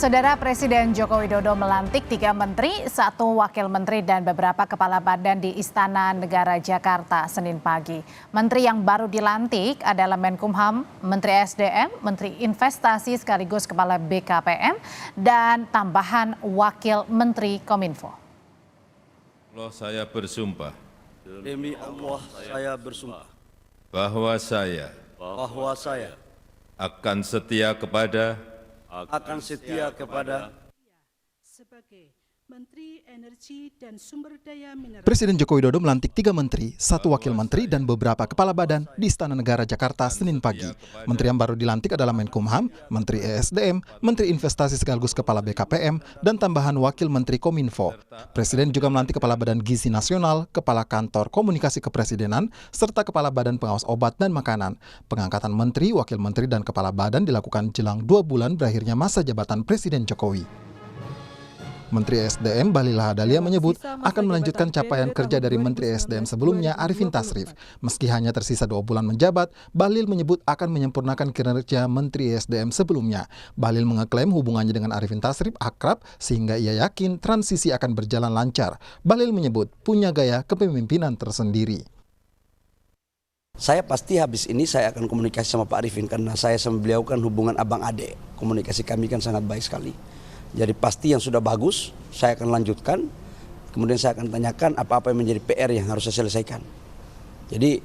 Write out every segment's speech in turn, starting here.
Saudara Presiden Joko Widodo melantik 3 menteri, 1 wakil menteri dan beberapa kepala badan di Istana Negara Jakarta Senin pagi. Menteri yang baru dilantik adalah Menkumham, Menteri SDM, Menteri Investasi sekaligus Kepala BKPM, dan tambahan Wakil Menteri Kominfo. Saya bersumpah. Demi Allah saya bersumpah. Bahwa saya. Akan setia kepada. Sebagai Menteri Energi dan Sumber Daya Mineral. Presiden Joko Widodo melantik 3 menteri, 1 wakil menteri dan beberapa kepala badan di Istana Negara Jakarta Senin pagi. Menteri yang baru dilantik adalah Menkumham, Menteri ESDM, Menteri Investasi sekaligus Kepala BKPM, dan tambahan Wakil Menteri Kominfo. Presiden juga melantik Kepala Badan Gizi Nasional, Kepala Kantor Komunikasi Kepresidenan, serta Kepala Badan Pengawas Obat dan Makanan. Pengangkatan Menteri, Wakil Menteri, dan Kepala Badan dilakukan jelang 2 bulan berakhirnya masa jabatan Presiden Jokowi. Menteri SDM Bahlil Lahadalia menyebut akan melanjutkan capaian kerja dari Menteri SDM sebelumnya Arifin Tasrif. Meski hanya tersisa 2 bulan menjabat, Bahlil menyebut akan menyempurnakan kinerja Menteri SDM sebelumnya. Bahlil mengeklaim hubungannya dengan Arifin Tasrif akrab sehingga ia yakin transisi akan berjalan lancar. Bahlil menyebut punya gaya kepemimpinan tersendiri. Saya pasti habis ini saya akan komunikasi sama Pak Arifin karena saya sama beliau kan hubungan abang adek. Komunikasi kami kan sangat baik sekali. Jadi pasti yang sudah bagus, saya akan lanjutkan. Kemudian saya akan tanyakan apa-apa yang menjadi PR yang harus saya selesaikan. Jadi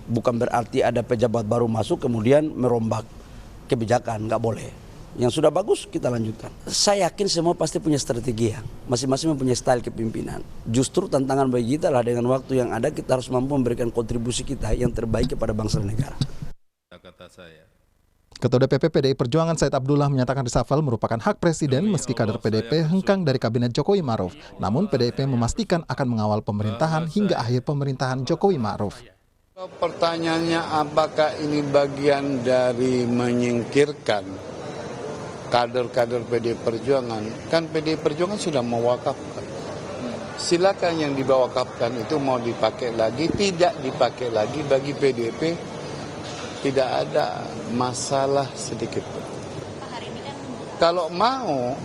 bukan berarti ada pejabat baru masuk kemudian merombak kebijakan, nggak boleh. Yang sudah bagus kita lanjutkan. Saya yakin semua pasti punya strategi ya. Masing-masing mempunyai style kepemimpinan. Justru tantangan bagi kita lah dengan waktu yang ada kita harus mampu memberikan kontribusi kita yang terbaik kepada bangsa dan negara. Kata saya. Ketua DPP PDI Perjuangan Said Abdullah menyatakan reshuffle merupakan hak presiden meski kader PDIP hengkang dari kabinet Jokowi Ma'ruf. Namun PDIP memastikan akan mengawal pemerintahan hingga akhir pemerintahan Jokowi Ma'ruf. Pertanyaannya apakah ini bagian dari menyingkirkan kader-kader PDI Perjuangan? Kan PDI Perjuangan sudah mewakafkan. Silakan yang diwakafkan itu mau dipakai lagi, tidak dipakai lagi bagi PDIP. Tidak ada masalah sedikit. Kalau mau,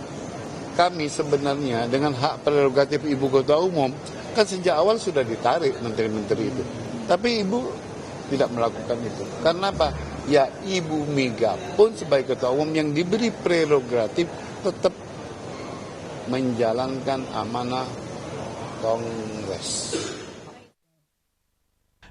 kami sebenarnya dengan hak prerogatif Ibu Ketua Umum, kan sejak awal sudah ditarik menteri-menteri itu. Tapi Ibu tidak melakukan itu. Karena apa? Ya Ibu Mega pun sebagai Ketua Umum yang diberi prerogatif tetap menjalankan amanah Kongres.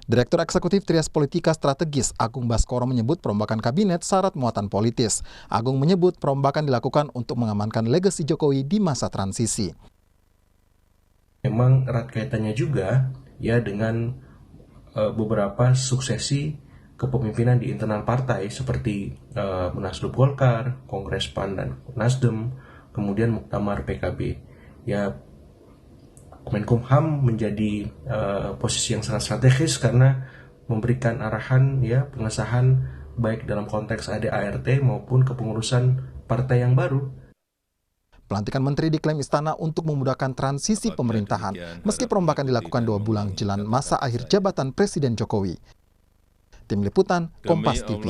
Direktur Eksekutif Trias Politika Strategis Agung Baskoro menyebut perombakan kabinet syarat muatan politis. Agung menyebut perombakan dilakukan untuk mengamankan legasi Jokowi di masa transisi. Memang erat kaitannya juga ya dengan beberapa suksesi kepemimpinan di internal partai seperti Munaslup Golkar, Kongres PAN dan Nasdem, kemudian Muktamar PKB. Ya, Menkumham menjadi posisi yang sangat strategis karena memberikan arahan ya pengesahan baik dalam konteks ADART maupun kepengurusan partai yang baru. Pelantikan menteri diklaim istana untuk memudahkan transisi pemerintahan meski perombakan dilakukan 2 bulan jelang masa akhir jabatan Presiden Jokowi. Tim Liputan Kompas TV.